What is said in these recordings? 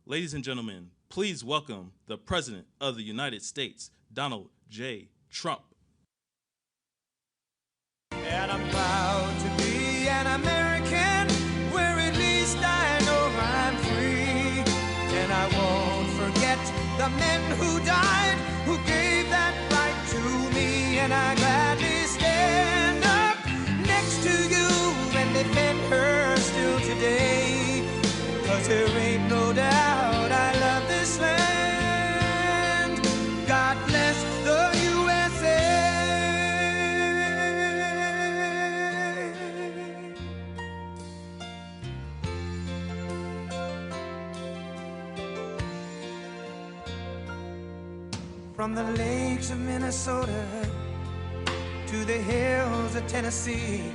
Ladies and gentlemen, please welcome the President of the United States, Donald J. Trump. And I'm proud to be an American, where at least I know I'm free. And I won't forget the men who died, who gave that right to me. And I gladly stand up next to you and defend her still today. 'Cause there ain't no doubt I love this land. God bless the USA. From the lakes of Minnesota to the hills of Tennessee,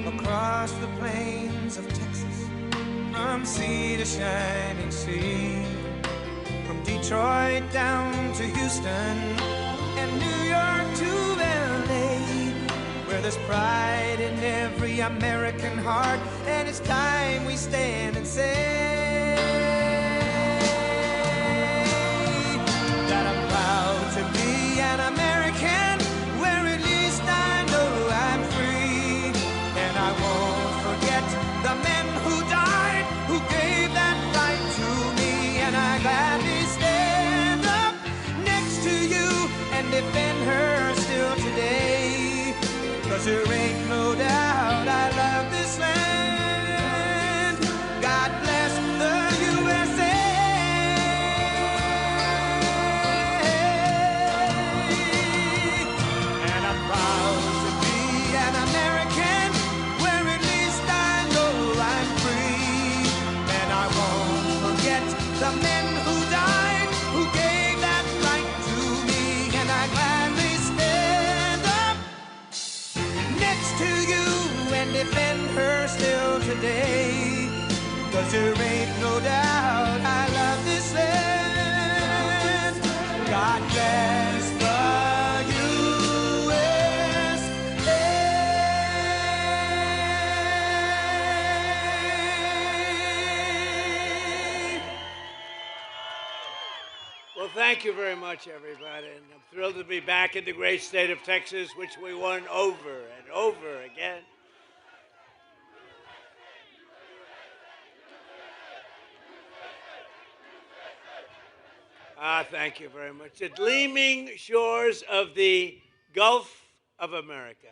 across the plains of Texas, from sea to shining sea, from Detroit down to Houston and New York to LA, where there's pride in every American heart, and it's time we stand and say that I'm proud to be an American, where at least I know I'm free. And I won't forget the men who died, who gave that right to me. And I gladly stand up next to you and defend her still today. 'Cause there ain't no doubt I love this land. God bless the USA. And I'm proud to be an American, where at least I know I'm free. And I won't forget the men who died, who gave that right to me. And I gladly stand up next to you and defend her still today. 'Cause there ain't no doubt I love this land. God bless the USA. Well, thank you very much, everybody. And I'm thrilled to be back in the great state of Texas, which we won over and over again. Thank you very much. The gleaming shores of the Gulf of America.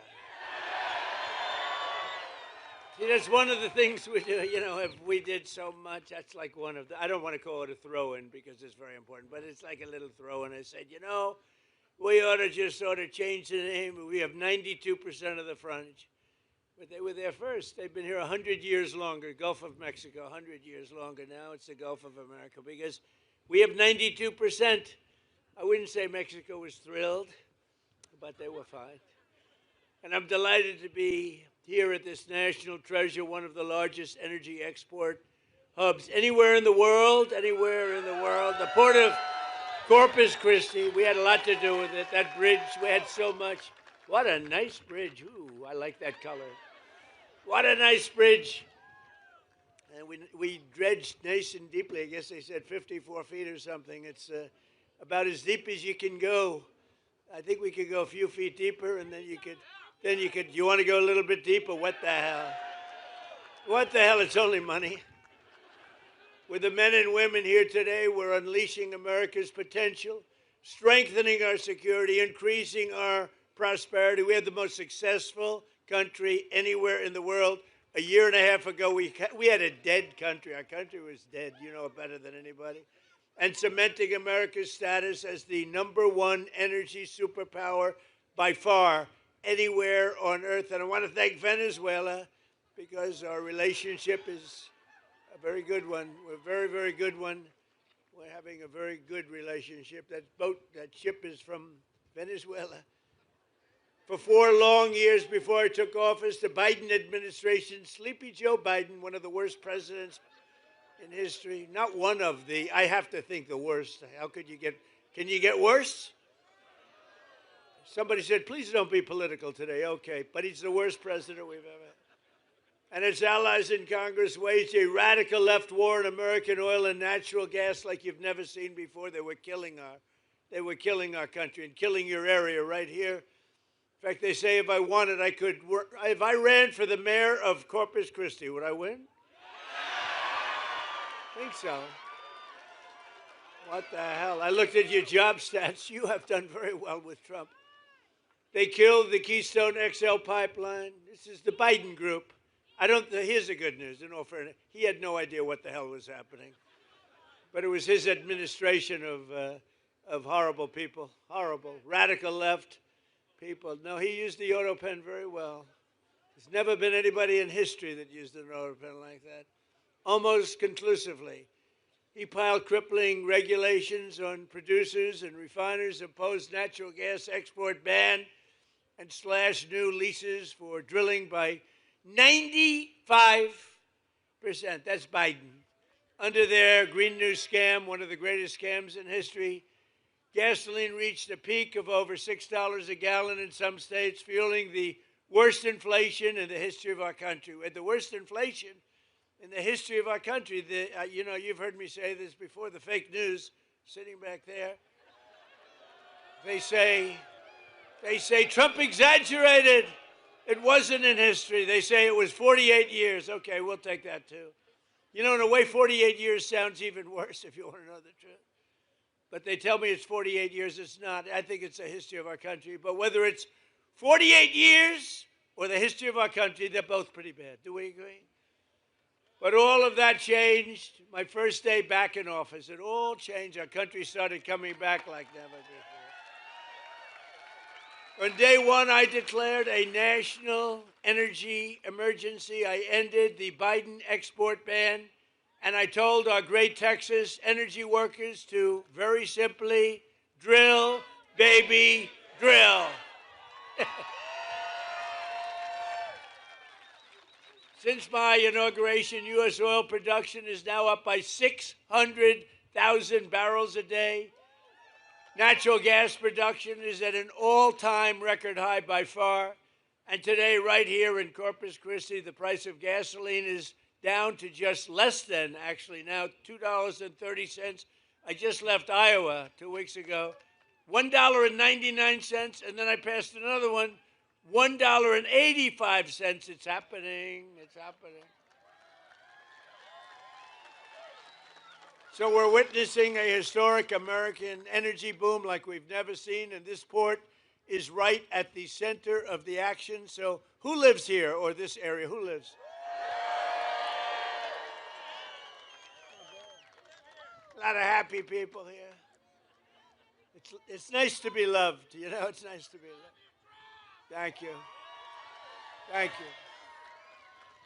See, that's one of the things we do. You know, if we did so much, that's like one of the, I don't want to call it a throw-in because it's very important, but it's like a little throw-in. I said, you know, we ought to just sort of change the name. We have 92% of the frontage. But they were there first. They've been here 100 years longer. Gulf of Mexico, 100 years longer now. It's the Gulf of America because we have 92%. I wouldn't say Mexico was thrilled, but they were fine. And I'm delighted to be here at this national treasure, one of the largest energy export hubs anywhere in the world, The port of Corpus Christi, we had a lot to do with it. That bridge, we had so much. What a nice bridge. Ooh, I like that color. What a nice bridge. And we dredged nice and deeply. I guess they said 54 feet or something. It's about as deep as you can go. I think we could go a few feet deeper, and then you could, you want to go a little bit deeper? What the hell? What the hell? It's only money. With the men and women here today, we're unleashing America's potential, strengthening our security, increasing our prosperity. We had the most successful country anywhere in the world. A year and a half ago, we had a dead country. Our country was dead. You know it better than anybody. And cementing America's status as the #1 energy superpower by far anywhere on earth. And I want to thank Venezuela because our relationship is a very good one. We're a very, very good one. We're having a very good relationship. That ship is from Venezuela. For 4 long years before I took office, the Biden administration, Sleepy Joe Biden, one of the worst presidents in history, not one of the, I have to think the worst. How could you get, can you get worse? Somebody said, please don't be political today. Okay, but he's the worst president we've ever had. and its allies in Congress waged a radical left war on American oil and natural gas like you've never seen before. They were killing our country and killing your area right here. In fact, they say if I wanted, I could work. If I ran for the mayor of Corpus Christi, would I win? I think so. What the hell? I looked at your job stats. You have done very well with Trump. They killed the Keystone XL pipeline. This is the Biden group. Here's the good news, in all fairness. He had no idea what the hell was happening. But it was his administration of horrible people, horrible, radical left people. No, he used the auto pen very well. There's never been anybody in history that used an auto pen like that. Almost conclusively. He piled crippling regulations on producers and refiners, imposed natural gas export ban, and slashed new leases for drilling by 95%. That's Biden. Under their Green New scam, one of the greatest scams in history, gasoline reached a peak of over $6 a gallon in some states, fueling the worst inflation in the history of our country. With the worst inflation in the history of our country, you've heard me say this before, the fake news sitting back there, they say Trump exaggerated. It wasn't in history. They say it was 48 years. Okay, we'll take that too. You know, in a way, 48 years sounds even worse if you want to know the truth. But they tell me it's 48 years. It's not. I think it's the history of our country. But whether it's 48 years or the history of our country, they're both pretty bad. Do we agree? But all of that changed my first day back in office. It all changed. Our country started coming back like never before. On day one, I declared a national energy emergency. I ended the Biden export ban, and I told our great Texas energy workers to very simply drill, baby, drill. Since my inauguration, U.S. oil production is now up by 600,000 barrels a day. Natural gas production is at an all-time record high by far. And today, right here in Corpus Christi, the price of gasoline is down to just less than, actually now, $2.30. I just left Iowa 2 weeks ago. $1.99, and then I passed another one, $1.85. It's happening. It's happening. So we're witnessing a historic American energy boom like we've never seen, and this port is right at the center of the action. So who lives here or this area? Who lives? A lot of happy people here. It's nice to be loved, you know, it's nice to be loved. Thank you. Thank you.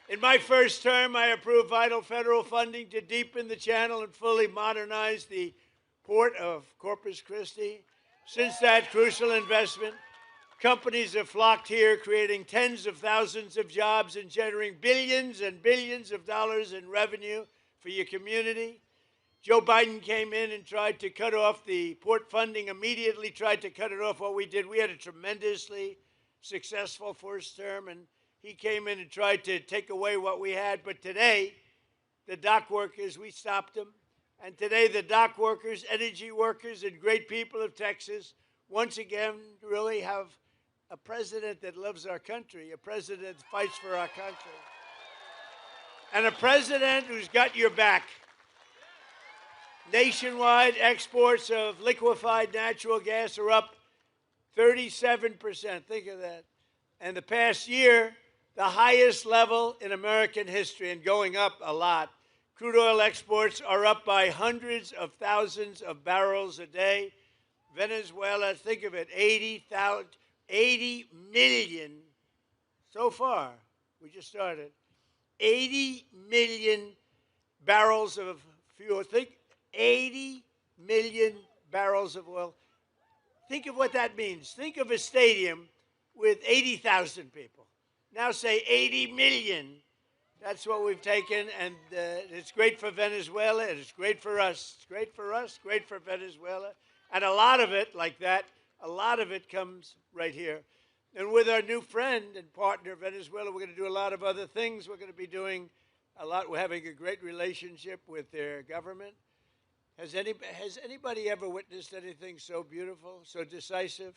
In my first term, I approved vital federal funding to deepen the channel and fully modernize the port of Corpus Christi. Since that crucial investment, companies have flocked here, creating tens of thousands of jobs and generating billions and billions of dollars in revenue for your community. Joe Biden came in and tried to cut off the port funding, immediately tried to cut it off. What we did, we had a tremendously successful first term, and he came in and tried to take away what we had. But today, the dock workers, we stopped them. And today, the dock workers, energy workers, and great people of Texas, once again, really have a president that loves our country, a president that fights for our country, and a president who's got your back. Nationwide exports of liquefied natural gas are up 37%. Think of that. And the past year, the highest level in American history, and going up a lot. Crude oil exports are up by hundreds of thousands of barrels a day. Venezuela, think of it, 80 million so far. We just started. 80 million barrels of fuel. Think 80 million barrels of oil. Think of what that means. Think of a stadium with 80,000 people. Now say 80 million. That's what we've taken, and it's great for Venezuela, and it's great for us. It's great for us, great for Venezuela. And a lot of it, like that, a lot of it comes right here. And with our new friend and partner, Venezuela, we're going to do a lot of other things. We're going to be doing a lot. We're having a great relationship with their government. Has anybody ever witnessed anything so beautiful, so decisive,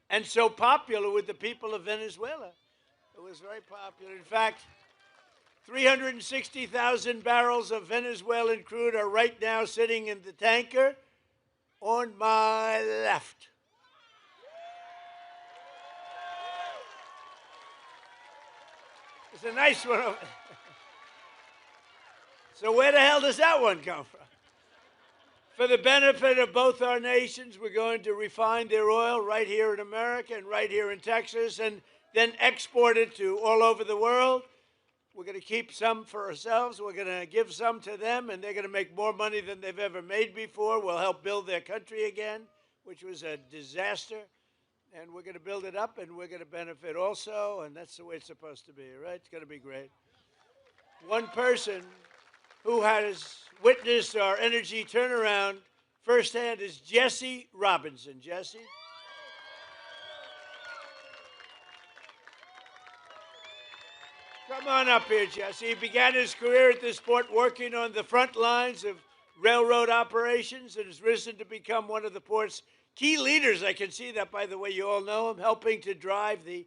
and so popular with the people of Venezuela? It was very popular. In fact, 360,000 barrels of Venezuelan crude are right now sitting in the tanker on my left. It's a nice one. So where the hell does that one come from? For the benefit of both our nations, we're going to refine their oil right here in America and right here in Texas, and then export it to all over the world. We're going to keep some for ourselves. We're going to give some to them, and they're going to make more money than they've ever made before. We'll help build their country again, which was a disaster. And we're going to build it up, and we're going to benefit also, and that's the way it's supposed to be, right? It's going to be great. One person who has witnessed our energy turnaround firsthand is Jesse Robinson. Jesse? Come on up here, Jesse. He began his career at this port working on the front lines of railroad operations and has risen to become one of the port's key leaders. I can see that, by the way. You all know him, helping to drive the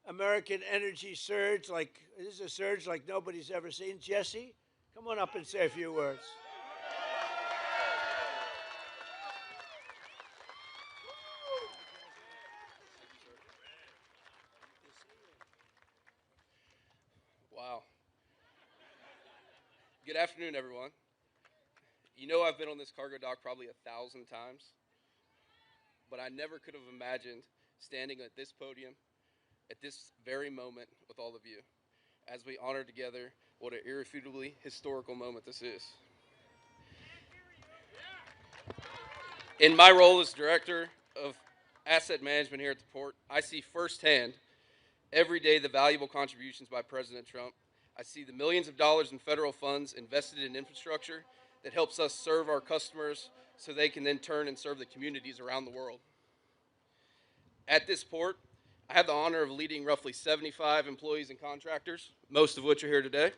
American energy surge. This is a surge like nobody's ever seen. Jesse, come on up and say a few words. Wow. Good afternoon, everyone. You know, I've been on this cargo dock probably 1,000 times, but I never could have imagined standing at this podium at this very moment with all of you as we honor together what an irrefutably historical moment this is. In my role as Director of Asset Management here at the port, I see firsthand every day the valuable contributions by President Trump. I see the millions of dollars in federal funds invested in infrastructure that helps us serve our customers so they can then turn and serve the communities around the world. At this port, I have the honor of leading roughly 75 employees and contractors, most of which are here today.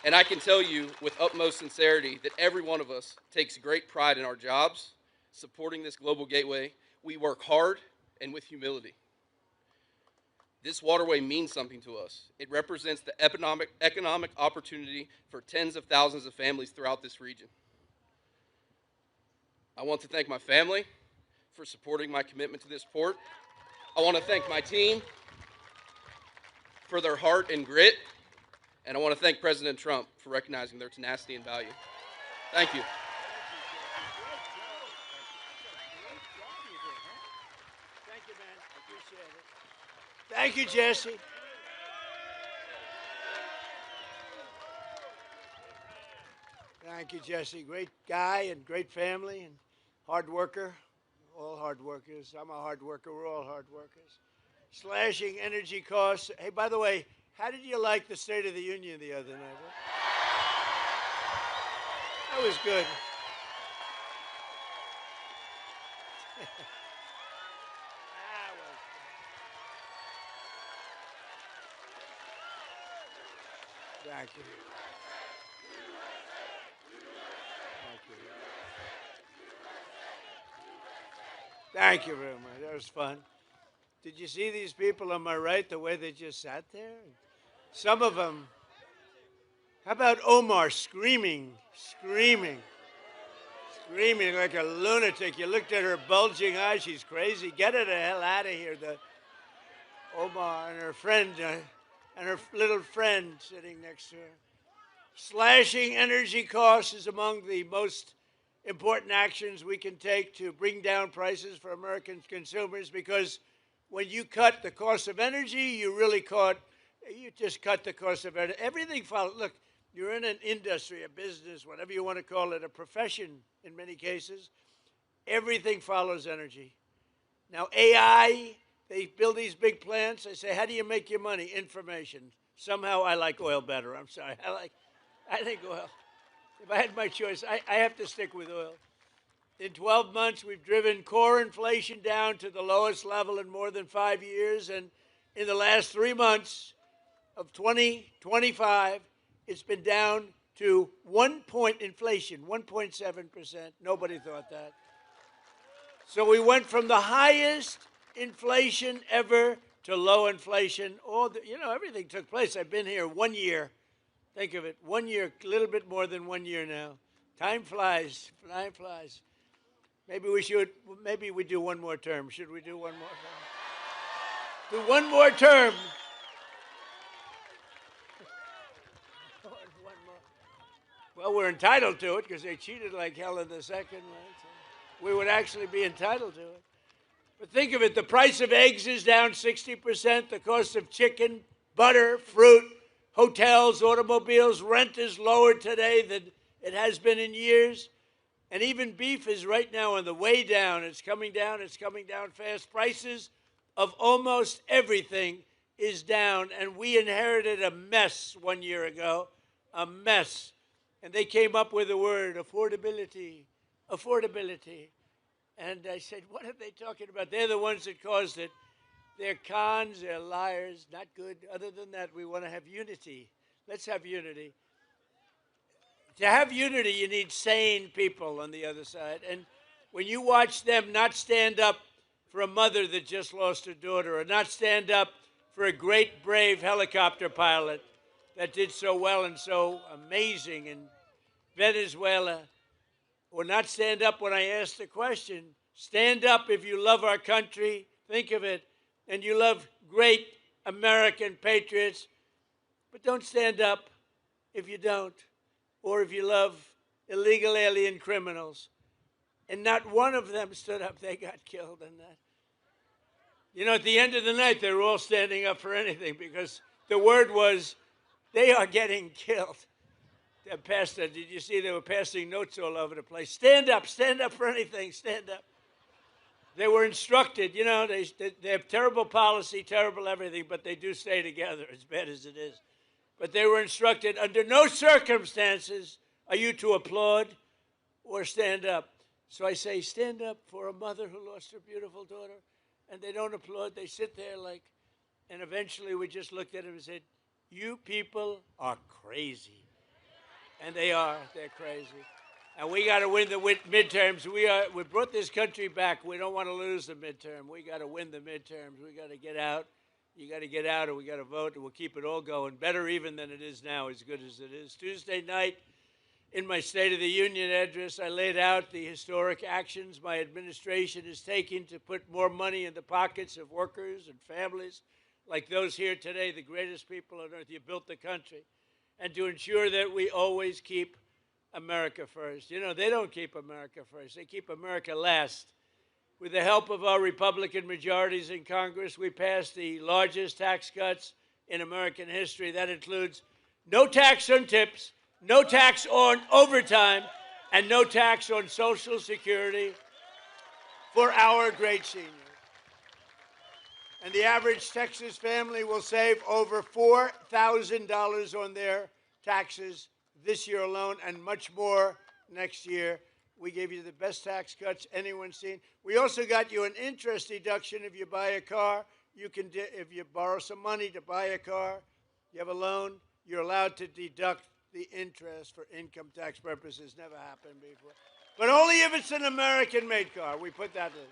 And I can tell you with utmost sincerity that every one of us takes great pride in our jobs, supporting this global gateway. We work hard and with humility. This waterway means something to us. It represents the economic opportunity for tens of thousands of families throughout this region. I want to thank my family for supporting my commitment to this port. I want to thank my team for their heart and grit. And I want to thank President Trump for recognizing their tenacity and value. Thank you. Thank you, man. I appreciate it. Thank you, Jesse. Thank you, Jesse. Great guy and great family and hard worker. All hard workers. I'm a hard worker. We're all hard workers. Slashing energy costs. Hey, by the way, how did you like the State of the Union the other night? That was good. Thank you. Thank you. Thank you very much. That was fun. Did you see these people on my right, the way they just sat there? Some of them. How about Omar screaming like a lunatic? You looked at her bulging eyes. She's crazy. Get her the hell out of here. Omar and her friend, and her little friend sitting next to her. Slashing energy costs is among the most important actions we can take to bring down prices for American consumers, because when you cut the cost of energy, you just cut the cost of energy. Everything follows. Look, you're in an industry, a business, whatever you want to call it, a profession in many cases. Everything follows energy. Now, AI, they build these big plants. They say, how do you make your money? Information. Somehow I like oil better. I'm sorry. I think oil. If I had my choice, I have to stick with oil. In 12 months, we've driven core inflation down to the lowest level in more than 5 years. And in the last 3 months of 2025, it's been down to 1% inflation, 1.7%. Nobody thought that. So we went from the highest inflation ever to low inflation. Everything took place. I've been here 1 year. Think of it, 1 year, a little bit more than 1 year now. Time flies, time flies. Maybe we do one more term. Should we do one more term? Do one more term. One more. Well, we're entitled to it because they cheated like hell in the second one. So we would actually be entitled to it. But think of it, the price of eggs is down 60%, the cost of chicken, butter, fruit, hotels, automobiles, rent is lower today than it has been in years. And even beef is right now on the way down. It's coming down fast. Prices of almost everything is down. And we inherited a mess 1 year ago, a mess. And they came up with the word affordability, affordability. And I said, what are they talking about? They're the ones that caused it. They're cons, they're liars, not good. Other than that, we want to have unity. Let's have unity. To have unity, you need sane people on the other side. And when you watch them not stand up for a mother that just lost her daughter, or not stand up for a great, brave helicopter pilot that did so well and so amazing in Venezuela, or not stand up when I ask the question, stand up if you love our country, think of it, and you love great American patriots, but don't stand up if you don't, or if you love illegal alien criminals. And not one of them stood up. They got killed in that. You know, at the end of the night, they were all standing up for anything because the word was, they are getting killed. Pastor, did you see they were passing notes all over the place? Stand up for anything, stand up. They were instructed, you know, they have terrible policy, terrible everything, but they do stay together, as bad as it is. But they were instructed, under no circumstances are you to applaud or stand up. So I say, stand up for a mother who lost her beautiful daughter, and they don't applaud. They sit there like, and eventually we just looked at him and said, you people are crazy. And they are. They're crazy. And we got to win the midterms. We brought this country back. We don't want to lose the midterm. We got to win the midterms. We got to get out. You got to get out, or we got to vote, and we'll keep it all going. Better even than it is now, as good as it is. Tuesday night, in my State of the Union address, I laid out the historic actions my administration is taking to put more money in the pockets of workers and families like those here today, the greatest people on earth. You built the country. And to ensure that we always keep America first. You know, they don't keep America first. They keep America last. With the help of our Republican majorities in Congress, we passed the largest tax cuts in American history. That includes no tax on tips, no tax on overtime, and no tax on Social Security for our great seniors. And the average Texas family will save over $4,000 on their taxes this year alone, and much more next year. We gave you the best tax cuts anyone's seen. We also got you an interest deduction if you buy a car. You can, if you borrow some money to buy a car, you have a loan, you're allowed to deduct the interest for income tax purposes. Never happened before. But only if it's an American-made car. We put that in.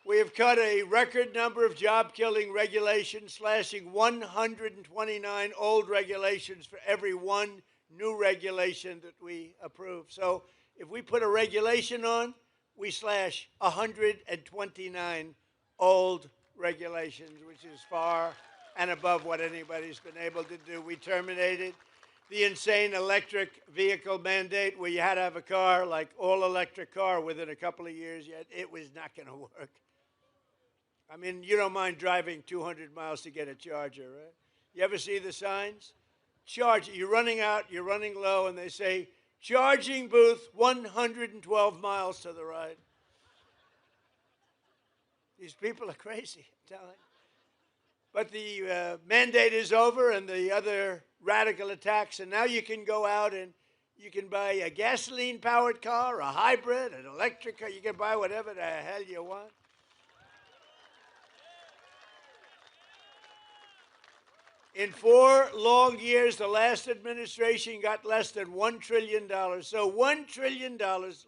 We have cut a record number of job-killing regulations, slashing 129 old regulations for every one new regulation that we approve. So if we put a regulation on, we slash 129 old regulations, which is far and above what anybody's been able to do. We terminated the insane electric vehicle mandate where you had to have a car, like all-electric car, within a couple of years. Yet it was not going to work. I mean, you don't mind driving 200 miles to get a charger, right? You ever see the signs? Charge. You're running out, you're running low, and they say, charging booth 112 miles to the right. These people are crazy, I'm telling you. But the mandate is over and the other radical attacks, and now you can go out and You can buy a gasoline-powered car, a hybrid, an electric car. You can buy whatever the hell you want. In 4 long years, the last administration got less than $1 trillion. So $1 trillion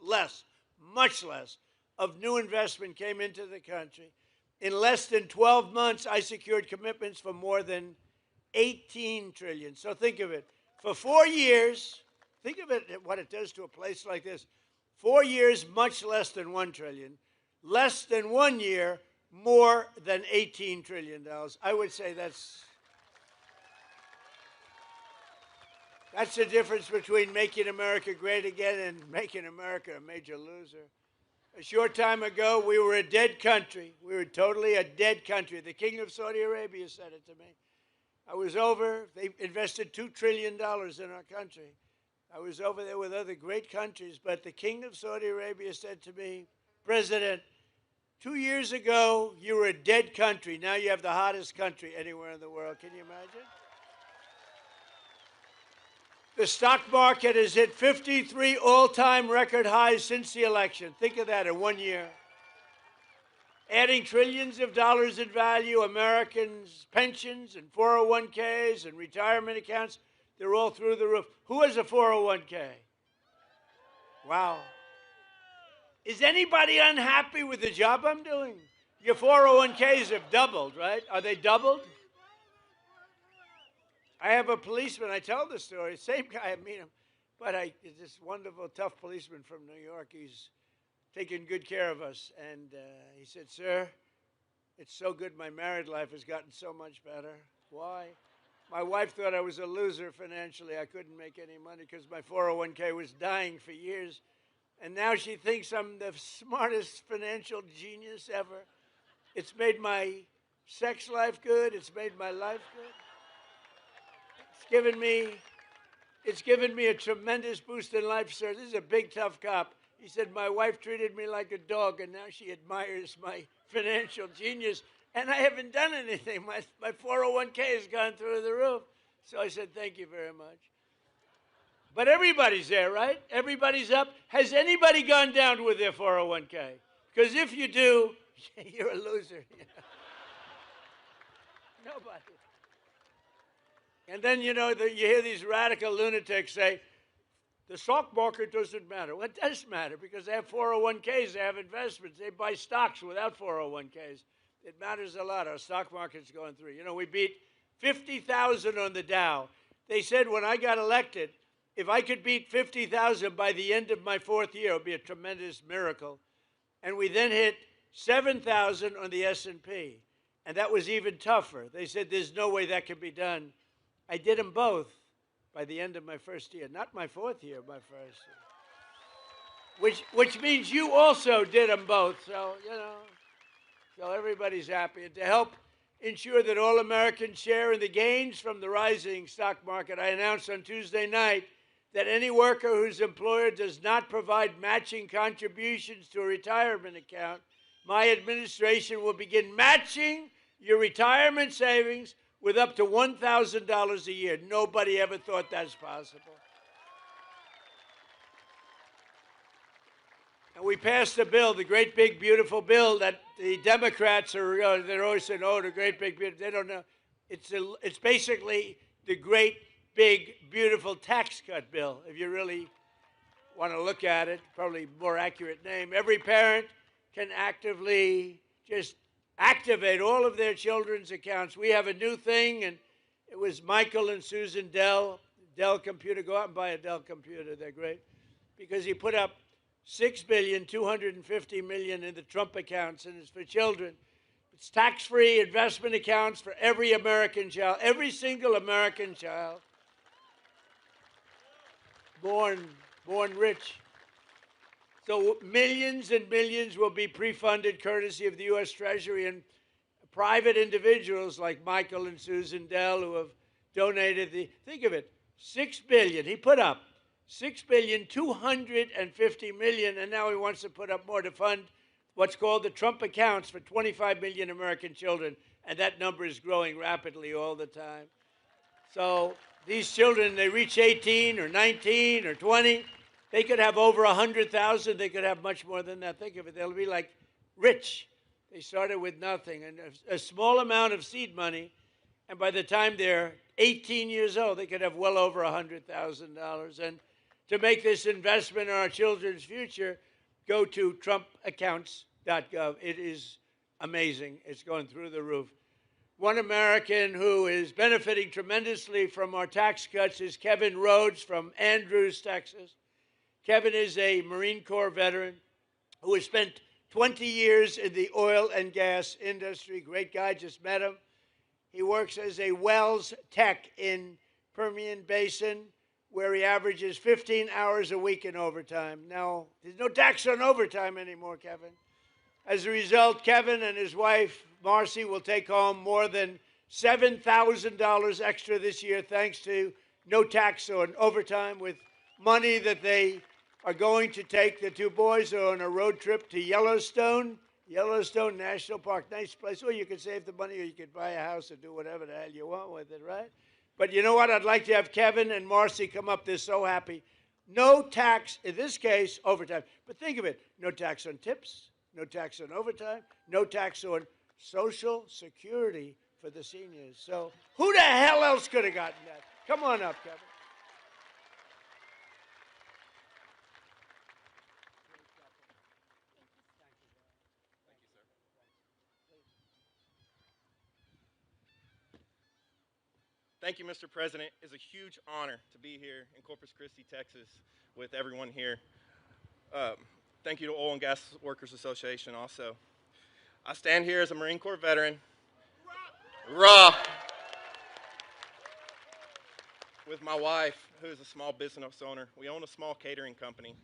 less, much less, of new investment came into the country. In less than 12 months, I secured commitments for more than 18 trillion. So think of it. For 4 years, think of it, what it does to a place like this. 4 years, much less than 1 trillion. Less than 1 year, more than $18 trillion. I would say that's the difference between making America great again and making America a major loser. A short time ago, we were a dead country. We were totally a dead country. The King of Saudi Arabia said it to me. I was over. They invested $2 trillion in our country. I was over there with other great countries, but the King of Saudi Arabia said to me, President, 2 years ago, you were a dead country. Now you have the hottest country anywhere in the world. Can you imagine? The stock market has hit 53 all-time record highs since the election. Think of that in 1 year. Adding trillions of dollars in value, Americans' pensions and 401ks and retirement accounts, they're all through the roof. Who has a 401k? Wow. Is anybody unhappy with the job I'm doing? Your 401ks have doubled, right? Are they doubled? I have a policeman, I tell the story, same guy, I meet him, but this wonderful, tough policeman from New York. He's taking good care of us. And he said, sir, it's so good my married life has gotten so much better. Why? My wife thought I was a loser financially. I couldn't make any money because my 401k was dying for years. And now she thinks I'm the smartest financial genius ever. It's made my sex life good. It's made my life good. It's given me a tremendous boost in life, sir. This is a big, tough cop. He said, my wife treated me like a dog, and now she admires my financial genius, and I haven't done anything. My 401k has gone through the roof. So I said, thank you very much. But everybody's there, right? Everybody's up. Has anybody gone down with their 401k? Because if you do, you're a loser. Nobody. And then, you hear these radical lunatics say, the stock market doesn't matter. Well, it does matter because they have 401ks, they have investments, they buy stocks without 401ks. It matters a lot. Our stock market's going through. We beat 50,000 on the Dow. They said when I got elected, if I could beat 50,000 by the end of my 4th year, it would be a tremendous miracle. And we then hit 7,000 on the S&P. And that was even tougher. They said there's no way that can be done. I did them both by the end of my 1st year. Not my 4th year, my 1st year. Which means you also did them both. So, so everybody's happy. And to help ensure that all Americans share in the gains from the rising stock market, I announced on Tuesday night that any worker whose employer does not provide matching contributions to a retirement account, my administration will begin matching your retirement savings with up to $1,000 a year. Nobody ever thought that's possible. And we passed a bill, the great big beautiful bill that the Democrats are, they're always saying, oh, the great big beautiful, they don't know. It's basically the great big beautiful tax cut bill, if you really want to look at it, probably more accurate name. Every parent can actively just activate all of their children's accounts. We have a new thing, and it was Michael and Susan Dell Computer. Go out and buy a Dell computer. They're great. Because he put up $6,250,000,000 in the Trump accounts, and it's for children. It's tax-free investment accounts for every American child, every single American child born rich. So millions and millions will be pre-funded courtesy of the U.S. Treasury and private individuals like Michael and Susan Dell who have donated think of it, $6 billion. He put up $6,250,000,000, and now he wants to put up more to fund what's called the Trump accounts for 25 million American children, and that number is growing rapidly all the time. So these children, they reach 18 or 19 or 20, they could have over 100,000. They could have much more than that. Think of it. They'll be like rich. They started with nothing and a small amount of seed money. And by the time they're 18 years old, they could have well over $100,000. And to make this investment in our children's future, go to trumpaccounts.gov. It is amazing. It's going through the roof. One American who is benefiting tremendously from our tax cuts is Kevin Rhodes from Andrews, Texas. Kevin is a Marine Corps veteran who has spent 20 years in the oil and gas industry. Great guy, just met him. He works as a wells tech in Permian Basin, where he averages 15 hours a week in overtime. Now, there's no tax on overtime anymore, Kevin. As a result, Kevin and his wife, Marcy, will take home more than $7,000 extra this year thanks to no tax on overtime, with money that they are going to take. The two boys are on a road trip to Yellowstone National Park. Nice place. Or you could save the money, or you could buy a house or do whatever the hell you want with it, right? But you know what? I'd like to have Kevin and Marcy come up. They're so happy. No tax, in this case, overtime. But think of it. No tax on tips, no tax on overtime, no tax on Social Security for the seniors. So who the hell else could have gotten that? Come on up, Kevin. Thank you, Mr. President. It's a huge honor to be here in Corpus Christi, Texas, with everyone here. Thank you to Oil and Gas Workers Association also. I stand here as a Marine Corps veteran, with my wife, who is a small business owner. We own a small catering company.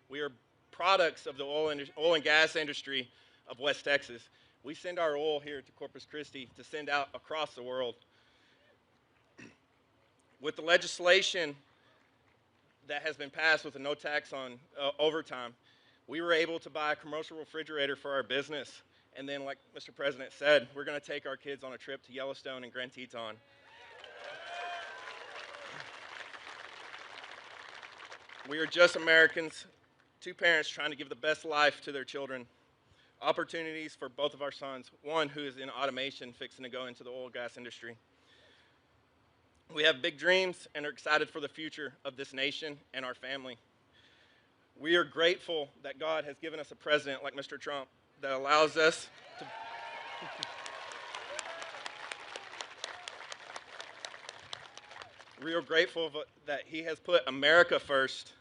We are products of the oil and gas industry of West Texas. We send our oil here to Corpus Christi to send out across the world. With the legislation that has been passed with a no tax on overtime, we were able to buy a commercial refrigerator for our business. And then, like Mr. President said, we're going to take our kids on a trip to Yellowstone and Grand Teton. We are just Americans, two parents trying to give the best life to their children. Opportunities for both of our sons, one who is in automation fixing to go into the oil and gas industry. We have big dreams and are excited for the future of this nation and our family. We are grateful that God has given us a president like Mr. Trump that allows us to we are grateful that he has put America first.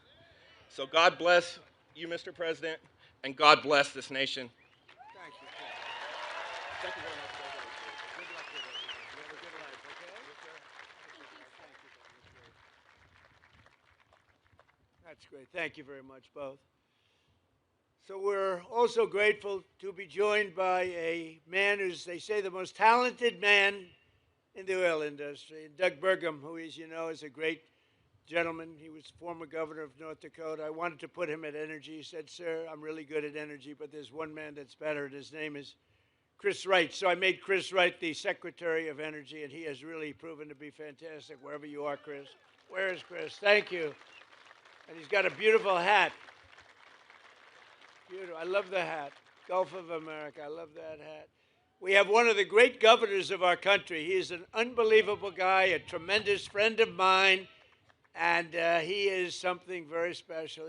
So God bless you, Mr. President, and God bless this nation. Thank you. Thank you very much. Good luck with everything. You have a good life, okay? Thank you. That's great. Thank you very much, both. So we're also grateful to be joined by a man who's, they say, the most talented man in the oil industry. Doug Burgum, who, as you know, is a great gentleman. He was former governor of North Dakota. I wanted to put him at energy. He said, sir, I'm really good at energy, but there's one man that's better, and his name is Chris Wright. So I made Chris Wright the Secretary of Energy, and he has really proven to be fantastic, wherever you are, Chris. Where is Chris? Thank you. And he's got a beautiful hat. Beautiful. I love the hat. Gulf of America. I love that hat. We have one of the great governors of our country. He is an unbelievable guy, a tremendous friend of mine, and he is something very special.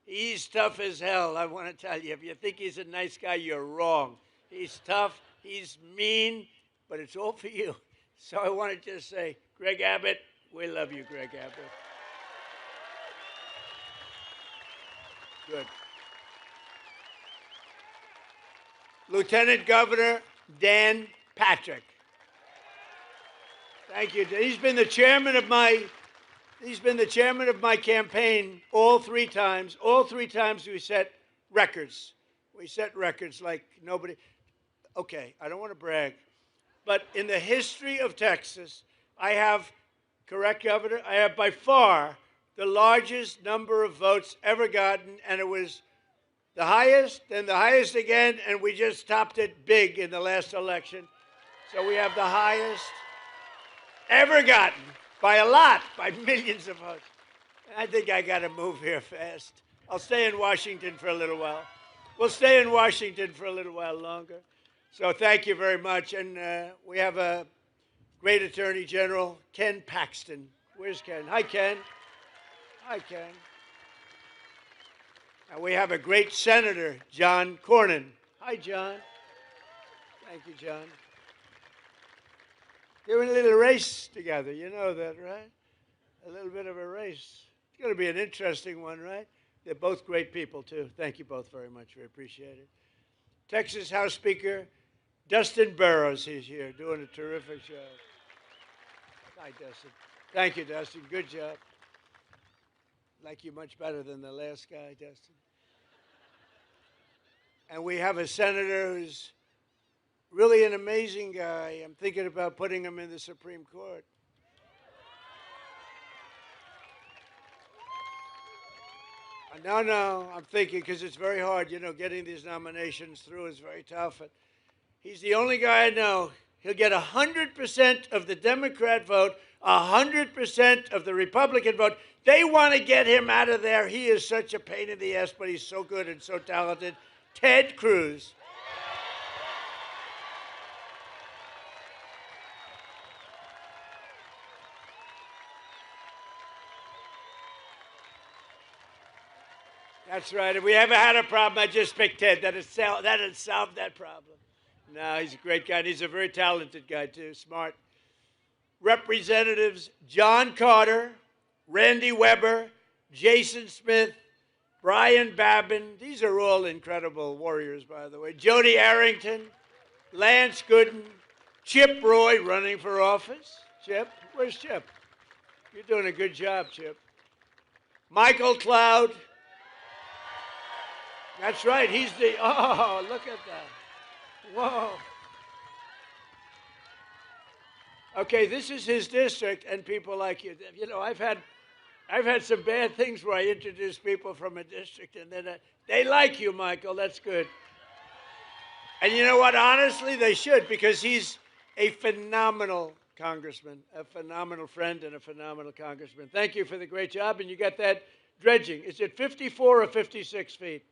He's tough as hell, I want to tell you. If you think he's a nice guy, you're wrong. He's tough, he's mean, but it's all for you. So I want to just say, Greg Abbott, we love you, Greg Abbott. Good. Lieutenant Governor Dan Patrick. Thank you. He's been the chairman of my campaign all three times. All three times we set records. We set records like nobody. Okay, I don't want to brag, but in the history of Texas, I have, correct, Governor, I have by far the largest number of votes ever gotten, and it was the highest, then the highest again, and we just topped it big in the last election. So we have the highest. ever gotten, by a lot, by millions of votes. I think I got to move here fast. I'll stay in Washington for a little while. We'll stay in Washington for a little while longer. So thank you very much. And we have a great Attorney General, Ken Paxton. Where's Ken? Hi, Ken. Hi, Ken. And we have a great Senator, John Cornyn. Hi, John. Thank you, John. They're in a little race together. You know that, right? A little bit of a race. It's going to be an interesting one, right? They're both great people, too. Thank you both very much. We appreciate it. Texas House Speaker Dustin Burrows, he's here, doing a terrific job. Hi, Dustin. Thank you, Dustin. Good job. Like you much better than the last guy, Dustin. And we have a senator who's really an amazing guy. I'm thinking about putting him in the Supreme Court. No, I'm thinking, because it's very hard, you know, getting these nominations through is very tough. And he's the only guy I know. He'll get 100% of the Democrat vote, 100% of the Republican vote. They want to get him out of there. He is such a pain in the ass, but he's so good and so talented. Ted Cruz. That's right. If we ever had a problem, I just picked Ted. That'd solve that problem. No, he's a great guy. And he's a very talented guy, too. Smart. Representatives John Carter, Randy Weber, Jason Smith, Brian Babin. These are all incredible warriors, by the way. Jody Arrington, Lance Gooden, Chip Roy running for office. Chip? Where's Chip? You're doing a good job, Chip. Michael Cloud. That's right. He's the, oh, look at that. Whoa. Okay, this is his district, and people like you. You know, I've had some bad things where I introduce people from a district, and then they like you, Michael. That's good. And you know what? Honestly, they should, because he's a phenomenal congressman, a phenomenal friend, and a phenomenal congressman. Thank you for the great job, and you got that dredging. Is it 54 or 56 feet?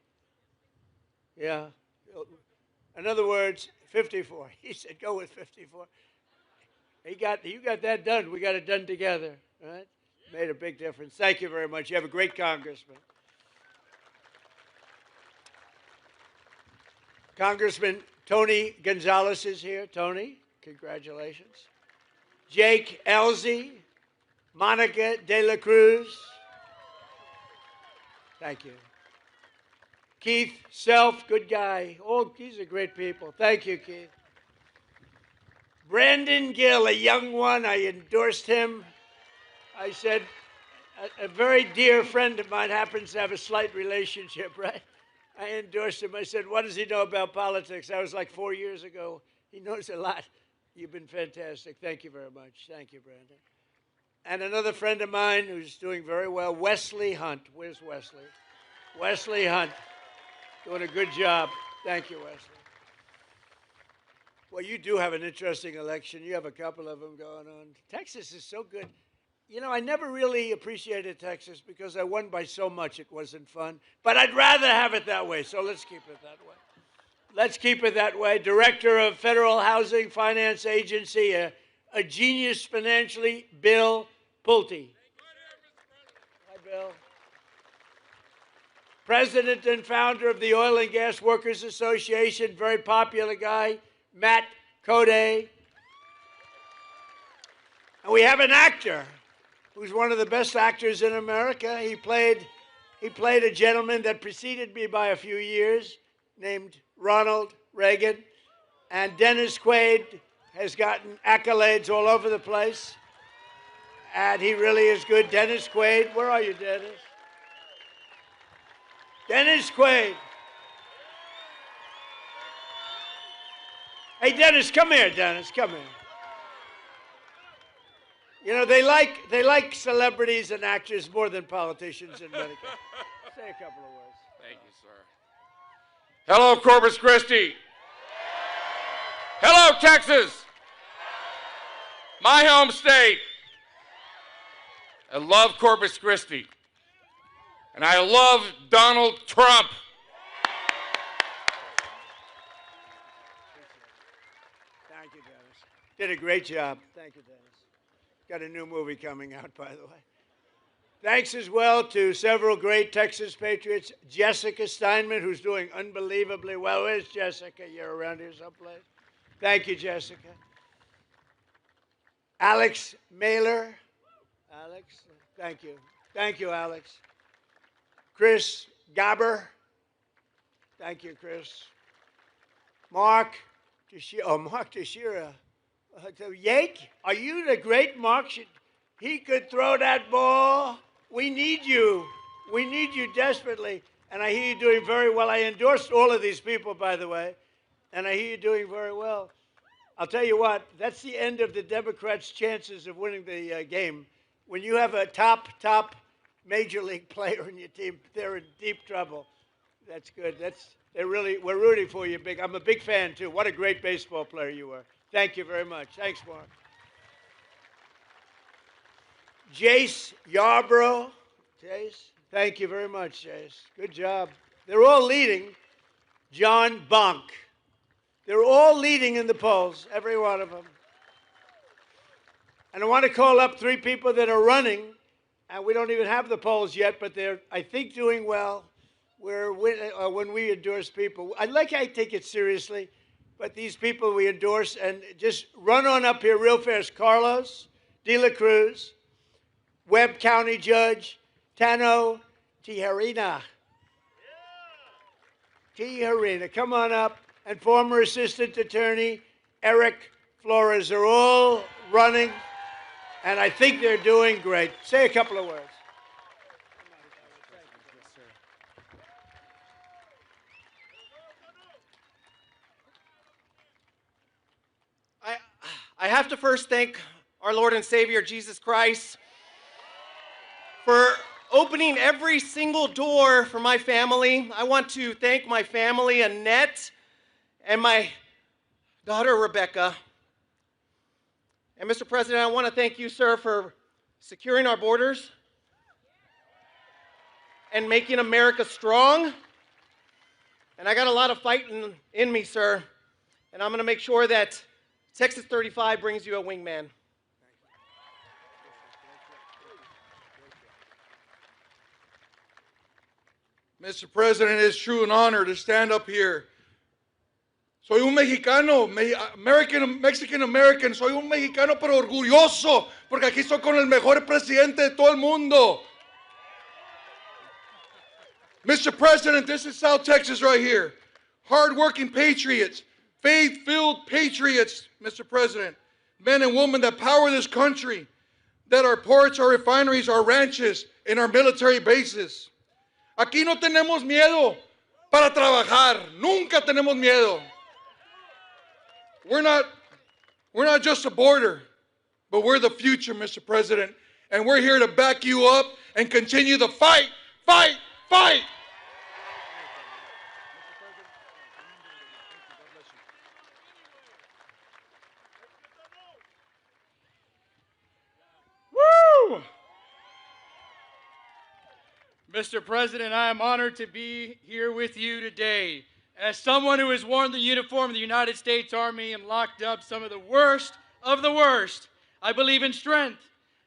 Yeah. In other words, 54. He said, go with 54. You got that done. We got it done together, right? Made a big difference. Thank you very much. You have a great congressman. Congressman Tony Gonzalez is here. Tony, congratulations. Jake Elzey, Monica De La Cruz. Thank you. Keith Self, good guy. Oh, these are great people. Thank you, Keith. Brandon Gill, a young one. I endorsed him. I said, a very dear friend of mine happens to have a slight relationship, right? I endorsed him. I said, what does he know about politics? That was like 4 years ago. He knows a lot. You've been fantastic. Thank you very much. Thank you, Brandon. And another friend of mine who's doing very well, Wesley Hunt. Where's Wesley? Wesley Hunt. Doing a good job. Thank you, Wesley. Well, you do have an interesting election. You have a couple of them going on. Texas is so good. You know, I never really appreciated Texas because I won by so much it wasn't fun. But I'd rather have it that way, so let's keep it that way. Let's keep it that way. Director of Federal Housing Finance Agency, a genius financially, Bill Pulte. Hi, Bill. President and founder of the Oil and Gas Workers Association, very popular guy, Matt Code. And we have an actor who's one of the best actors in America. He played a gentleman that preceded me by a few years named Ronald Reagan. And Dennis Quaid has gotten accolades all over the place. And he really is good. Dennis Quaid, where are you, Dennis? Dennis Quaid. Hey, Dennis, come here, Dennis, come here. You know, they like celebrities and actors more than politicians in many cases. Say a couple of words. Thank you, sir. Hello, Corpus Christi. Hello, Texas. my home state. I love Corpus Christi. And I love Donald Trump. Thank you, Dennis. Did a great job. Thank you, Dennis. Got a new movie coming out, by the way. Thanks as well to several great Texas patriots. Jessica Steinman, who's doing unbelievably well. Where's Jessica? You're around here someplace. Thank you, Jessica. Alex Mailer. Alex, thank you. Thank you, Alex. Chris Gabber. Thank you, Chris. Mark Teixeira. Yank, are you the great Mark? He could throw that ball. We need you. We need you desperately. And I hear you doing very well. I endorsed all of these people, by the way. And I hear you doing very well. I'll tell you what, that's the end of the Democrats' chances of winning the game. When you have a top major league player in your team, they're in deep trouble. That's good. We're rooting for you big. I'm a big fan, too. What a great baseball player you were. Thank you very much. Thanks, Mark. Jace Yarborough. Jace, thank you very much, Jace. Good job. They're all leading. John Bonk. They're all leading in the polls, every one of them. And I want to call up 3 people that are running, and we don't even have the polls yet, but they're, I think, doing well. When we endorse people, I take it seriously, but these people we endorse, and just run on up here real fast. Carlos De La Cruz, Webb County Judge Tano Tijerina. Tijerina, come on up. And former Assistant Attorney Eric Flores are all running, and I think they're doing great. Say a couple of words. I have to first thank our Lord and Savior, Jesus Christ, for opening every single door for my family. I want to thank my family, Annette, and my daughter, Rebecca. And Mr. President, I want to thank you, sir, for securing our borders and making America strong. And I got a lot of fight in me, sir. And I'm going to make sure that Texas 35 brings you a wingman. Mr. President, it's true an honor to stand up here. Soy un mexicano, Mexican American, soy un mexicano pero orgulloso, porque aquí estoy con el mejor presidente de todo el mundo. Mr. President, this is South Texas right here. Hard-working patriots, faith-filled patriots, Mr. President. Men and women that power this country, that our ports, our refineries, our ranches, and our military bases. Aquí no tenemos miedo para trabajar. Nunca tenemos miedo. We're not just a border, but we're the future, Mr. President. And we're here to back you up and continue the fight, fight, fight. Woo! Mr. President, I am honored to be here with you today. As someone who has worn the uniform of the United States Army and locked up some of the worst, I believe in strength,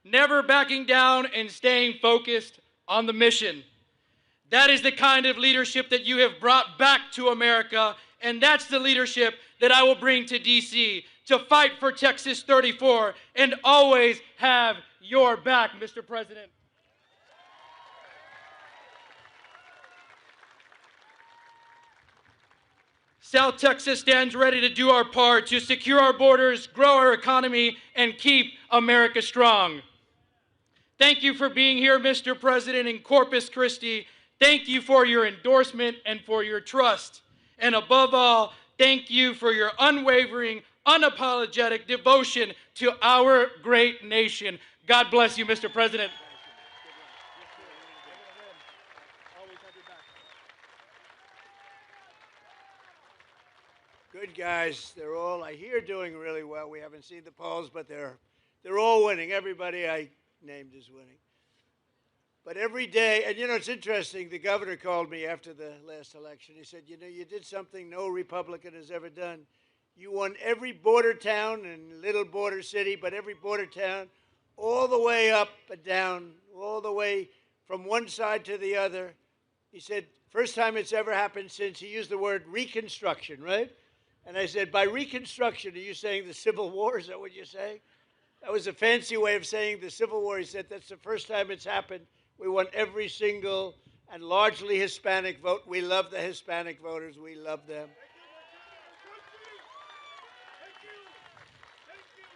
never backing down and staying focused on the mission. That is the kind of leadership that you have brought back to America, and that's the leadership that I will bring to D.C. to fight for Texas 34 and always have your back, Mr. President. South Texas stands ready to do our part to secure our borders, grow our economy, and keep America strong. Thank you for being here, Mr. President, in Corpus Christi. Thank you for your endorsement and for your trust. And above all, thank you for your unwavering, unapologetic devotion to our great nation. God bless you, Mr. President. Good guys. They're all, I hear, doing really well. We haven't seen the polls, but they're They're all winning. Everybody I named is winning. But every day, and it's interesting, the governor called me after the last election. He said, you did something no Republican has ever done. You won every border town and little border city, but every border town, all the way up and down, all the way from one side to the other. He said, first time it's ever happened since, he used the word Reconstruction, right? And I said, by Reconstruction, are you saying the Civil War? Is that what you're saying? That was a fancy way of saying the Civil War. He said, that's the first time it's happened. We won every single and largely Hispanic vote. We love the Hispanic voters. We love them.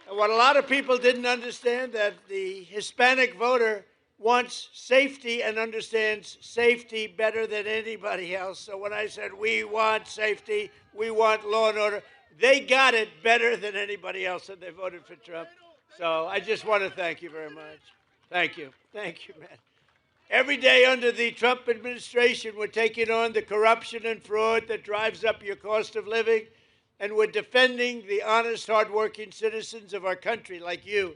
And what a lot of people didn't understand, that the Hispanic voter wants safety and understands safety better than anybody else. So when I said we want safety, we want law and order, they got it better than anybody else, and they voted for Trump. So I just want to thank you very much. Thank you. Thank you, man. Every day under the Trump administration, we're taking on the corruption and fraud that drives up your cost of living, and we're defending the honest, hardworking citizens of our country like you.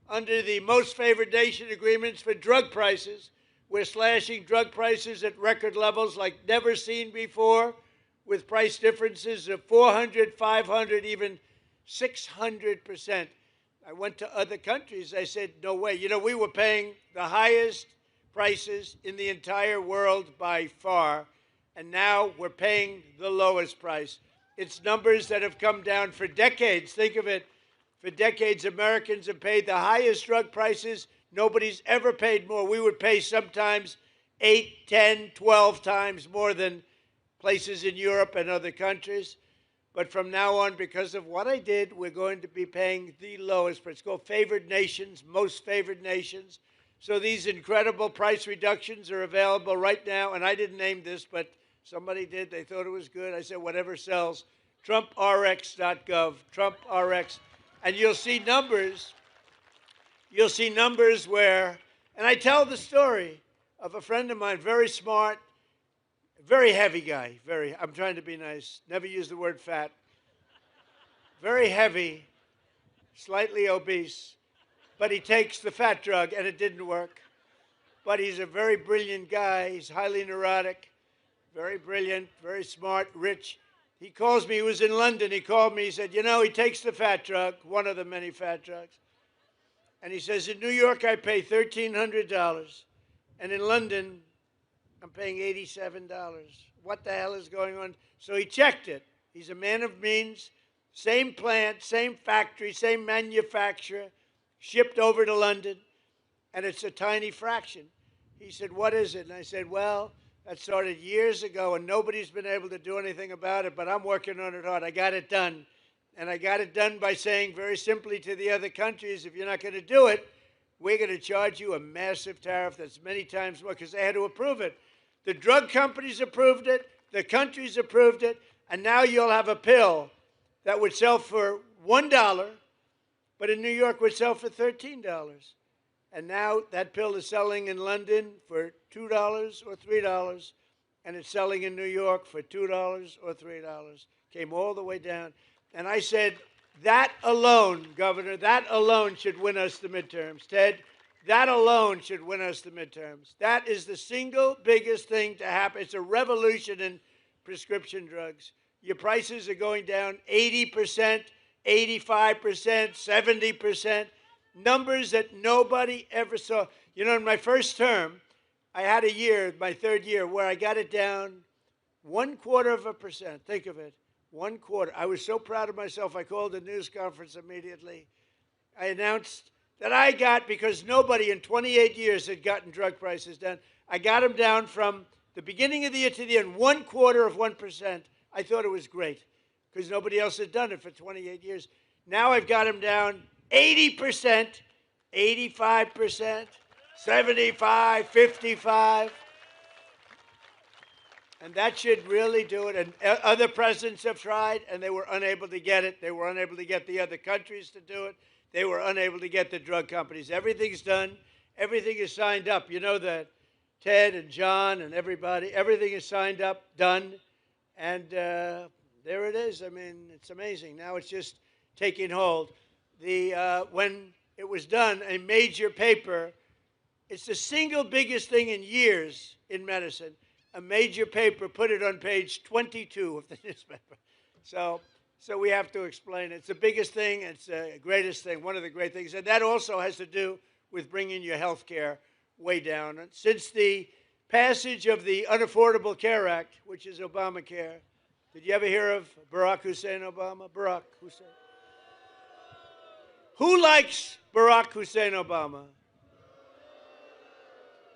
Under the most favored nation agreements for drug prices, we're slashing drug prices at record levels like never seen before, with price differences of 400, 500, even 600%. I went to other countries. I said, no way. We were paying the highest prices in the entire world by far, and now we're paying the lowest price. It's numbers that have come down for decades. Think of it. For decades, Americans have paid the highest drug prices. Nobody's ever paid more. We would pay sometimes 8, 10, 12 times more than places in Europe and other countries. But from now on, because of what I did, we're going to be paying the lowest price. It's called favored nations, most favored nations. So these incredible price reductions are available right now. And I didn't name this, but somebody did. They thought it was good. I said, whatever sells. TrumpRx.gov, TrumpRx. And you'll see numbers. You'll see numbers where, and I tell the story of a friend of mine, very smart, very heavy guy, I'm trying to be nice, never use the word fat. Very heavy, slightly obese, but he takes the fat drug and it didn't work. But he's a very brilliant guy. He's highly neurotic, very brilliant, very smart, rich. He calls me, he was in London, he called me, he said, he takes the fat drug, one of the many fat drugs. And he says, in New York, I pay $1,300. And in London, I'm paying $87. What the hell is going on? So he checked it. He's a man of means, same plant, same factory, same manufacturer, shipped over to London, and it's a tiny fraction. He said, what is it? And I said, well, that started years ago, and nobody's been able to do anything about it, but I'm working on it hard. I got it done. And I got it done by saying very simply to the other countries, if you're not going to do it, we're going to charge you a massive tariff that's many times more, because they had to approve it. The drug companies approved it, the countries approved it, and now you'll have a pill that would sell for $1, but in New York would sell for $13. And now that pill is selling in London for $2 or $3, and it's selling in New York for $2 or $3. Came all the way down. And I said, that alone, Governor, that alone should win us the midterms. Ted, that alone should win us the midterms. That is the single biggest thing to happen. It's a revolution in prescription drugs. Your prices are going down 80%, 85%, 70%, numbers that nobody ever saw. In my first term, I had a year, my third year, where I got it down 0.25%. Think of it. 1/4. I was so proud of myself, I called a news conference immediately. I announced that I got, because nobody in 28 years had gotten drug prices down, I got them down from the beginning of the year to the end, 0.25%. I thought it was great, because nobody else had done it for 28 years. Now I've got them down 80%, 85%, 75, 55. And that should really do it. And other presidents have tried, and they were unable to get it. They were unable to get the other countries to do it. They were unable to get the drug companies. Everything's done. Everything is signed up. You know that Ted and John and everybody, everything is signed up, done. And there it is. I mean, it's amazing. Now it's just taking hold. When it was done, a major paper. It's the single biggest thing in years in medicine. A major paper, put it on page 22 of the newspaper. So we have to explain it. It's the biggest thing. It's the greatest thing, one of the great things. And that also has to do with bringing your health care way down. And since the passage of the Unaffordable Care Act, which is Obamacare, did you ever hear of Barack Hussein Obama? Barack Hussein. Who likes Barack Hussein Obama?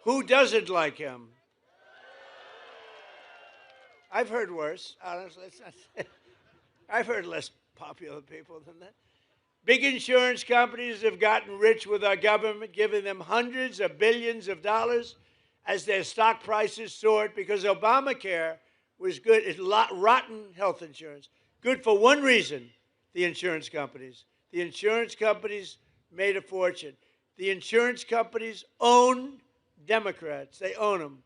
Who doesn't like him? I've heard worse, honestly. I've heard less popular people than that. Big insurance companies have gotten rich with our government, giving them hundreds of billions of dollars as their stock prices soared because Obamacare was good. It's rotten health insurance. Good for one reason, the insurance companies. The insurance companies made a fortune. The insurance companies own Democrats. They own them.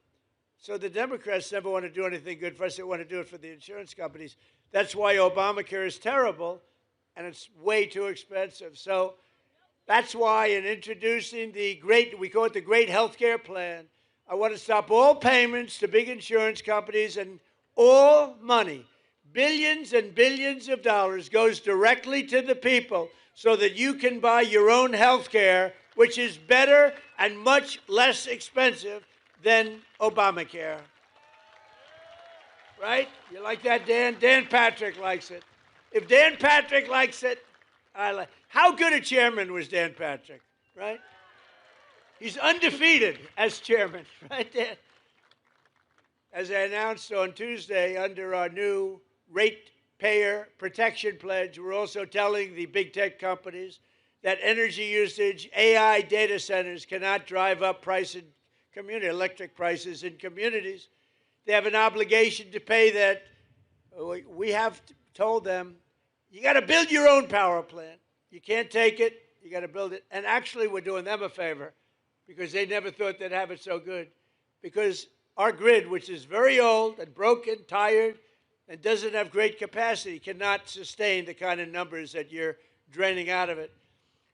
So the Democrats never want to do anything good for us. They want to do it for the insurance companies. That's why Obamacare is terrible, and it's way too expensive. So that's why in introducing the great, we call it the Great Healthcare Plan, I want to stop all payments to big insurance companies, and all money, billions and billions of dollars, goes directly to the people so that you can buy your own health care, which is better and much less expensive than Obamacare. Right? You like that, Dan? Dan Patrick likes it. If Dan Patrick likes it, I like it. How good a chairman was Dan Patrick, right? He's undefeated as chairman, right, Dan? As I announced on Tuesday, under our new ratepayer protection pledge, we're also telling the big tech companies that energy usage, AI data centers cannot drive up electric prices in communities. They have an obligation to pay that. We have told them, you got to build your own power plant. You can't take it. You got to build it. And actually, we're doing them a favor because they never thought they'd have it so good. Because our grid, which is very old and broken, tired, and doesn't have great capacity, cannot sustain the kind of numbers that you're draining out of it.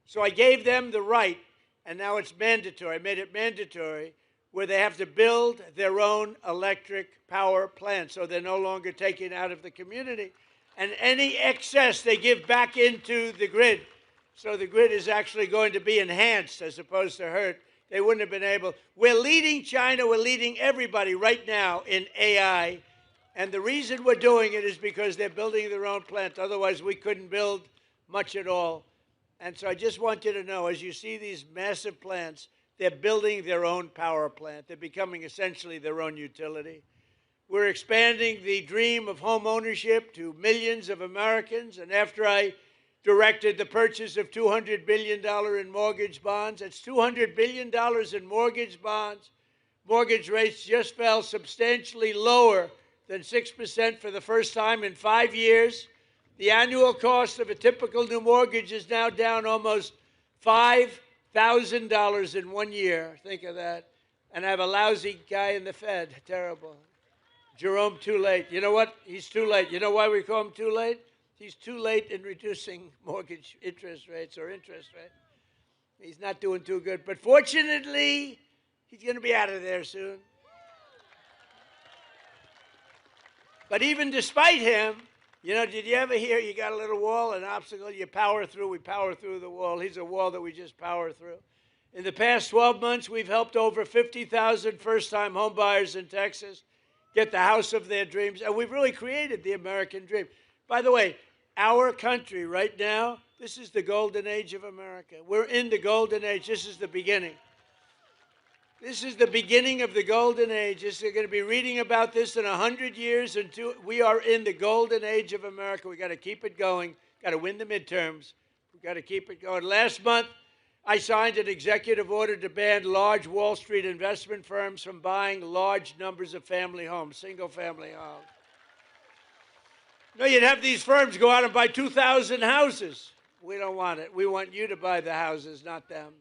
So I gave them the right, and now it's mandatory. I made it mandatory where they have to build their own electric power plant, so they're no longer taken out of the community. And any excess they give back into the grid. So the grid is actually going to be enhanced as opposed to hurt. They wouldn't have been able. We're leading China. We're leading everybody right now in AI. And the reason we're doing it is because they're building their own plant. Otherwise, we couldn't build much at all. And so I just want you to know, as you see these massive plants, they're building their own power plant. They're becoming essentially their own utility. We're expanding the dream of home ownership to millions of Americans. And after I directed the purchase of $200 billion in mortgage bonds, that's $200 billion in mortgage bonds. Mortgage rates just fell substantially lower than 6% for the first time in 5 years. The annual cost of a typical new mortgage is now down almost $5,000 in 1 year. Think of that. And I have a lousy guy in the Fed. Terrible. Jerome Too Late. You know what? He's too late. You know why we call him too late? He's too late in reducing mortgage interest rates or interest rate. He's not doing too good. But fortunately, he's going to be out of there soon. But even despite him, you know, did you ever hear you got a little wall, an obstacle, you power through, we power through the wall. He's a wall that we just power through. In the past 12 months, we've helped over 50,000 first-time homebuyers in Texas get the house of their dreams, and we've really created the American dream. By the way, our country right now, this is the golden age of America. We're in the golden age. This is the beginning. This is the beginning of the golden age. You're going to be reading about this in 100 years. We are in the golden age of America. We've got to keep it going. Got to win the midterms. We've got to keep it going. Last month, I signed an executive order to ban large Wall Street investment firms from buying large numbers of family homes, single-family homes. No, you'd have these firms go out and buy 2,000 houses. We don't want it. We want you to buy the houses, not them.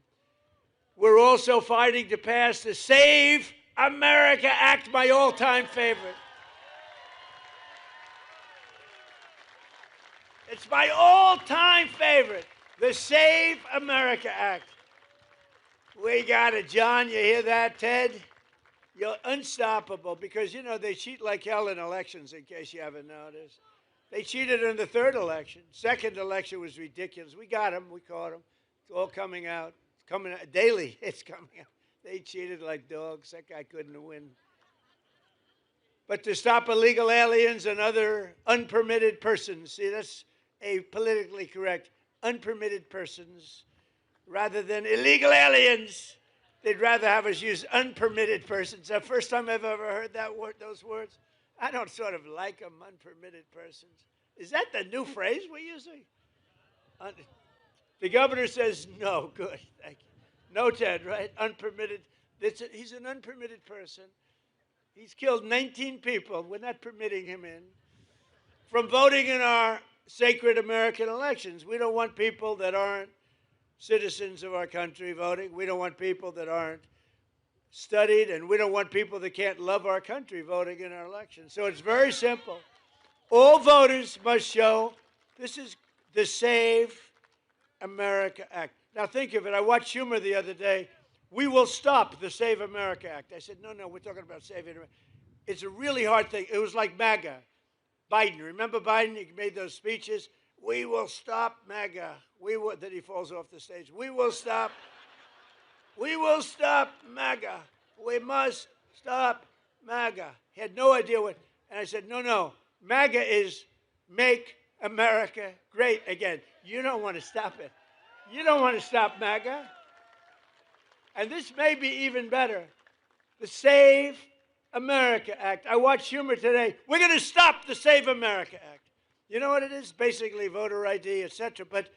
We're also fighting to pass the Save America Act, my all-time favorite. It's my all-time favorite. The Save America Act. We got it, John. You hear that, Ted? You're unstoppable because, you know, they cheat like hell in elections, in case you haven't noticed. They cheated in the third election. Second election was ridiculous. We got them. We caught them. It's all coming out. It's coming out daily. It's coming out. They cheated like dogs. That guy couldn't win. But to stop illegal aliens and other unpermitted persons, see, that's a politically correct, unpermitted persons, rather than illegal aliens. They'd rather have us use unpermitted persons. The first time I've ever heard that word, those words. I don't sort of like them, unpermitted persons. Is that the new phrase we're using? The governor says no. Good, thank you. No, Ted, right? Unpermitted. He's an unpermitted person. He's killed 19 people. We're not permitting him in from voting in our sacred American elections. We don't want people that aren't citizens of our country voting. We don't want people that aren't studied, and we don't want people that can't love our country voting in our elections. So it's very simple. All voters must show. This is the Save America Act. Now think of it. I watched Schumer the other day. We will stop the Save America Act. I said, no, we're talking about saving America. It's a really hard thing. It was like MAGA. Biden, remember Biden? He made those speeches. We will stop MAGA. Then he falls off the stage. We will stop MAGA. We must stop MAGA. He had no idea what. And I said, no. MAGA is Make America Great Again. You don't want to stop it. You don't want to stop MAGA. And this may be even better. The Save America Act. I watched Schumer today. We're going to stop the Save America Act. You know what it is? Basically voter ID, etc. But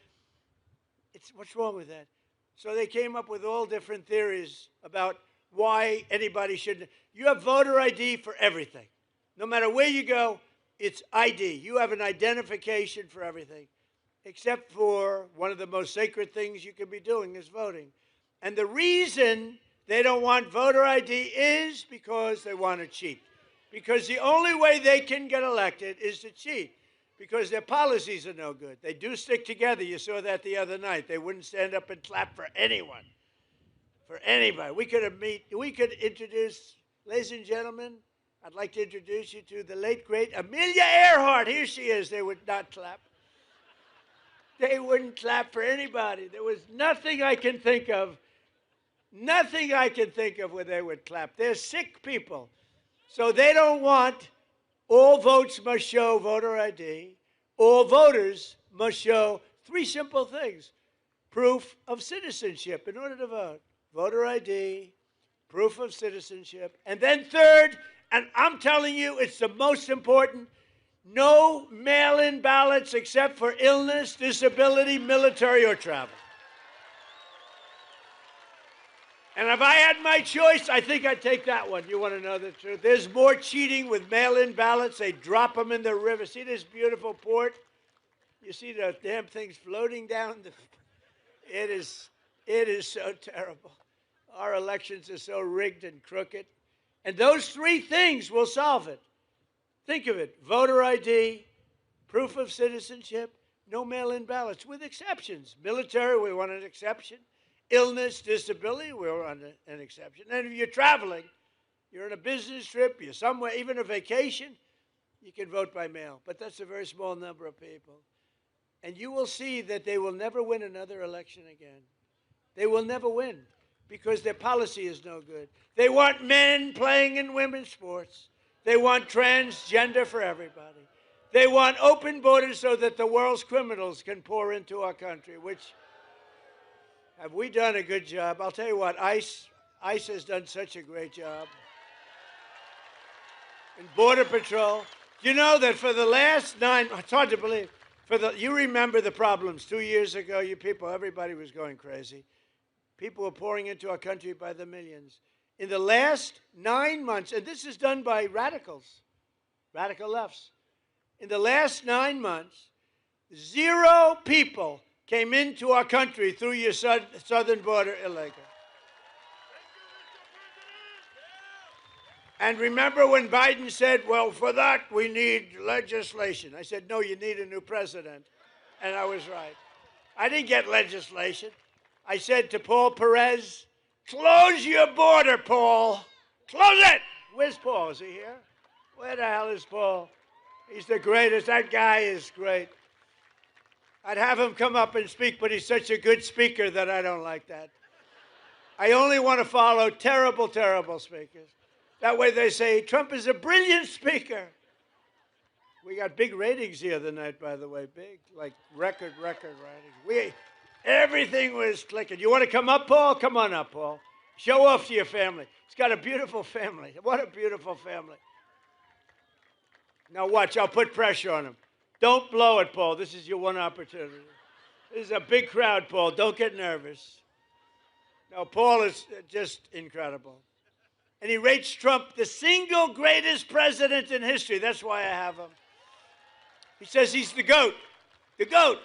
what's wrong with that? So they came up with all different theories about why anybody shouldn't. You have voter ID for everything. No matter where you go, it's ID. You have an identification for everything, except for one of the most sacred things you can be doing is voting. And the reason they don't want voter ID is because they want to cheat. Because the only way they can get elected is to cheat. Because their policies are no good. They do stick together. You saw that the other night. They wouldn't stand up and clap for anyone, for anybody. We could introduce, ladies and gentlemen, I'd like to introduce you to the late, great Amelia Earhart. Here she is. They would not clap. They wouldn't clap for anybody. There was nothing I can think of where they would clap. They're sick people. So they don't want. All votes must show voter ID. All voters must show three simple things. Proof of citizenship in order to vote. Voter ID, proof of citizenship. And then third, and I'm telling you it's the most important, no mail-in ballots except for illness, disability, military, or travel. And if I had my choice, I think I'd take that one. You want to know the truth? There's more cheating with mail-in ballots. They drop them in the river. See this beautiful port? You see the damn things floating down? It is so terrible. Our elections are so rigged and crooked. And those three things will solve it. Think of it. Voter ID, proof of citizenship, no mail-in ballots, with exceptions. Military, we want an exception. Illness, disability, we're on an exception. And if you're traveling, you're on a business trip, you're somewhere, even a vacation, you can vote by mail. But that's a very small number of people. And you will see that they will never win another election again. They will never win because their policy is no good. They want men playing in women's sports. They want transgender for everybody. They want open borders so that the world's criminals can pour into our country, which... Have we done a good job? I'll tell you what, ICE has done such a great job. And Border Patrol. You know that for the last it's hard to believe, you remember the problems 2 years ago, you people, everybody was going crazy. People were pouring into our country by the millions. In the last 9 months, and this is done by radicals, radical lefts. In the last 9 months, 0 people came into our country through your southern border illegal. And remember when Biden said, well, for that we need legislation. I said, no, you need a new president. And I was right. I didn't get legislation. I said to Paul Perez, close your border, Paul. Close it. Where's Paul? Is he here? Where the hell is Paul? He's the greatest. That guy is great. I'd have him come up and speak, but he's such a good speaker that I don't like that. I only want to follow terrible, terrible speakers. That way they say, Trump is a brilliant speaker. We got big ratings the other night, by the way, big, like record ratings. Everything was clicking. You want to come up, Paul? Come on up, Paul. Show off to your family. He's got a beautiful family. What a beautiful family. Now watch, I'll put pressure on him. Don't blow it, Paul. This is your one opportunity. This is a big crowd, Paul. Don't get nervous. No, Paul is just incredible. And he rates Trump the single greatest president in history. That's why I have him. He says he's the GOAT. The GOAT.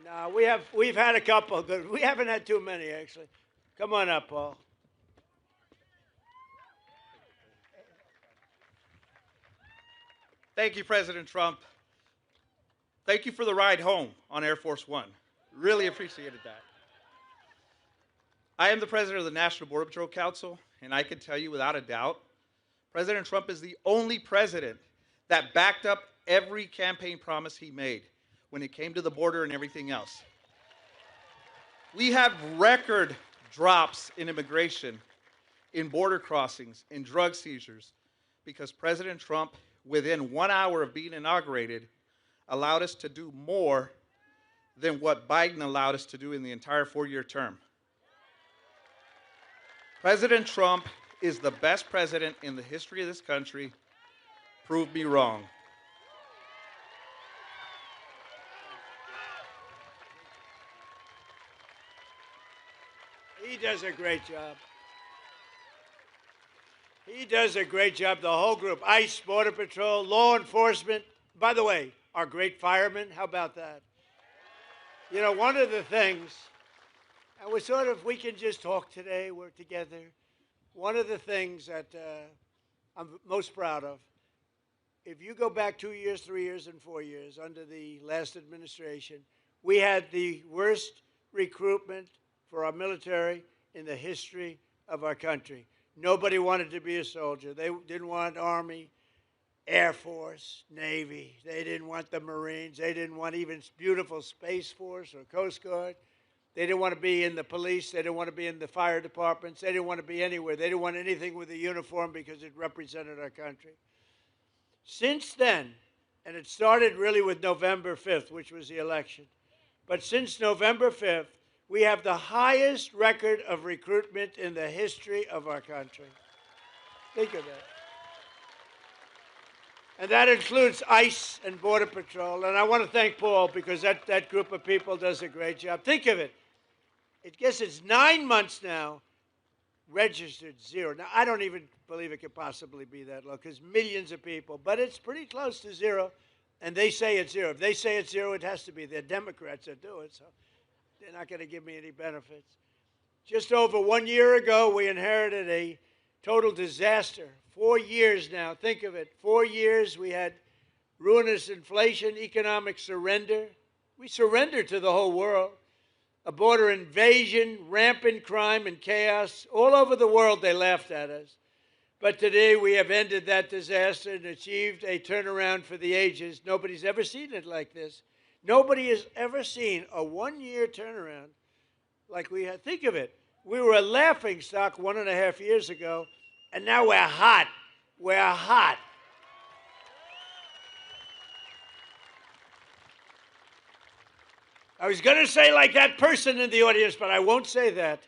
No, we've had a couple good. We haven't had too many, actually. Come on up, Paul. Thank you, President Trump. Thank you for the ride home on Air Force One. Really appreciated that. I am the president of the National Border Patrol Council, and I can tell you without a doubt, President Trump is the only president that backed up every campaign promise he made when it came to the border and everything else. We have record drops in immigration, in border crossings, in drug seizures, because President Trump, within 1 hour of being inaugurated, allowed us to do more than what Biden allowed us to do in the entire 4-year term. President Trump is the best president in the history of this country. Prove me wrong. He does a great job. He does a great job, the whole group. ICE, Border Patrol, law enforcement. By the way, our great firemen, how about that? You know, one of the things, and we can just talk today, we're together. One of the things that I'm most proud of, if you go back 2 years, 3 years, and 4 years under the last administration, we had the worst recruitment for our military in the history of our country. Nobody wanted to be a soldier. They didn't want Army, Air Force, Navy. They didn't want the Marines. They didn't want even beautiful Space Force or Coast Guard. They didn't want to be in the police. They didn't want to be in the fire departments. They didn't want to be anywhere. They didn't want anything with a uniform because it represented our country. Since then, and it started really with November 5th, which was the election, but since November 5th, we have the highest record of recruitment in the history of our country. Think of that. And that includes ICE and Border Patrol. And I want to thank Paul because that group of people does a great job. Think of it. I guess it's 9 months now, registered zero. Now, I don't even believe it could possibly be that low because millions of people, but it's pretty close to zero. And they say it's zero. If they say it's zero, it has to be. They're Democrats that do it, so they're not going to give me any benefits. Just over 1 year ago, we inherited a total disaster. 4 years now, think of it. 4 years, we had ruinous inflation, economic surrender. We surrendered to the whole world. A border invasion, rampant crime and chaos. All over the world, they laughed at us. But today, we have ended that disaster and achieved a turnaround for the ages. Nobody's ever seen it like this. Nobody has ever seen a 1 year turnaround like we had. Think of it. We were a laughing stock 1.5 years ago, and now we're hot. We're hot. I was going to say like that person in the audience, but I won't say that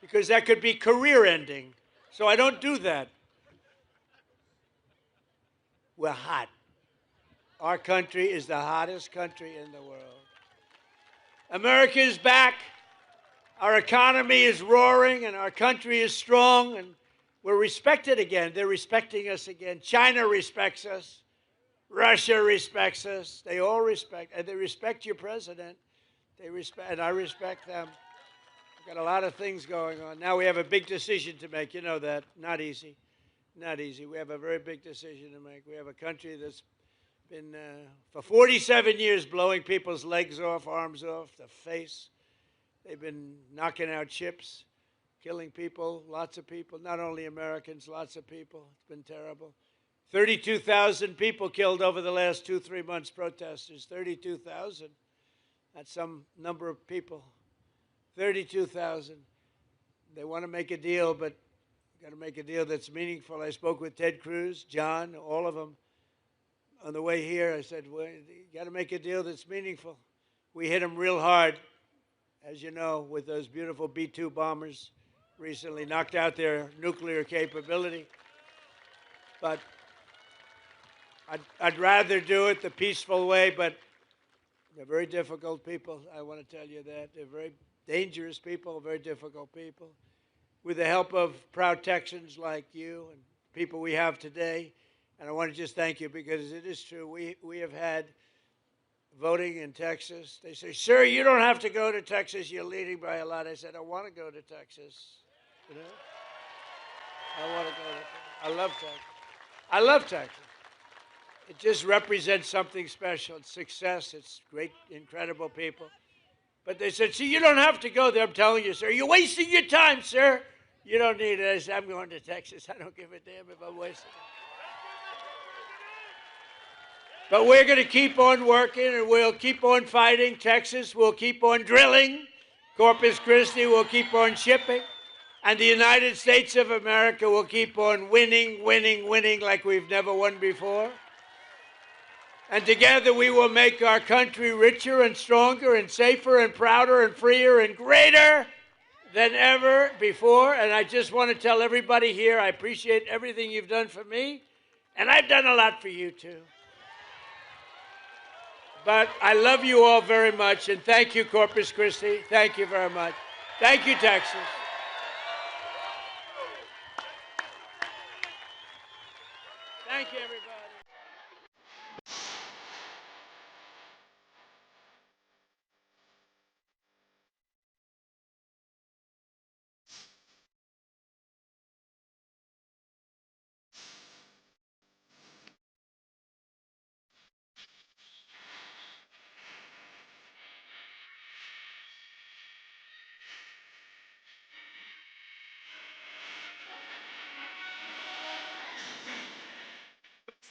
because that could be career ending. So I don't do that. We're hot. Our country is the hottest country in the world. America is back. Our economy is roaring, and our country is strong, and we're respected again. They're respecting us again. China respects us. Russia respects us. They all respect, and they respect your president. They respect, and I respect them. We've got a lot of things going on. Now we have a big decision to make. You know that. Not easy. Not easy. We have a very big decision to make. We have a country that's Been for 47 years blowing people's legs off, arms off, the face. They've been knocking out ships, killing people, lots of people, not only Americans, lots of people. It's been terrible. 32,000 people killed over the last 2-3 months, protesters. 32,000. That's some number of people. 32,000. They want to make a deal, but got to make a deal that's meaningful. I spoke with Ted Cruz, John, all of them. On the way here, I said, well, you got to make a deal that's meaningful. We hit them real hard, as you know, with those beautiful B-2 bombers recently, knocked out their nuclear capability. But I'd rather do it the peaceful way, but they're very difficult people. I want to tell you that. They're very dangerous people, very difficult people. With the help of proud Texans like you and people we have today, and I want to just thank you because it is true. We have had voting in Texas. They say, sir, you don't have to go to Texas. You're leading by a lot. I said, I want to go to Texas. You know? I want to go to Texas. I love Texas. I love Texas. It just represents something special. It's success. It's great, incredible people. But they said, see, you don't have to go there. I'm telling you, sir. You're wasting your time, sir. You don't need it. I said, I'm going to Texas. I don't give a damn if I'm wasting it. But we're going to keep on working, and we'll keep on fighting. Texas will keep on drilling. Corpus Christi will keep on shipping. And the United States of America will keep on winning, winning, winning like we've never won before. And together we will make our country richer and stronger and safer and prouder and freer and greater than ever before. And I just want to tell everybody here, I appreciate everything you've done for me, and I've done a lot for you too. But I love you all very much, and thank you, Corpus Christi. Thank you very much. Thank you, Texas. Thank you, everybody.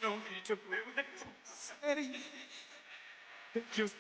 No need to believe it. Just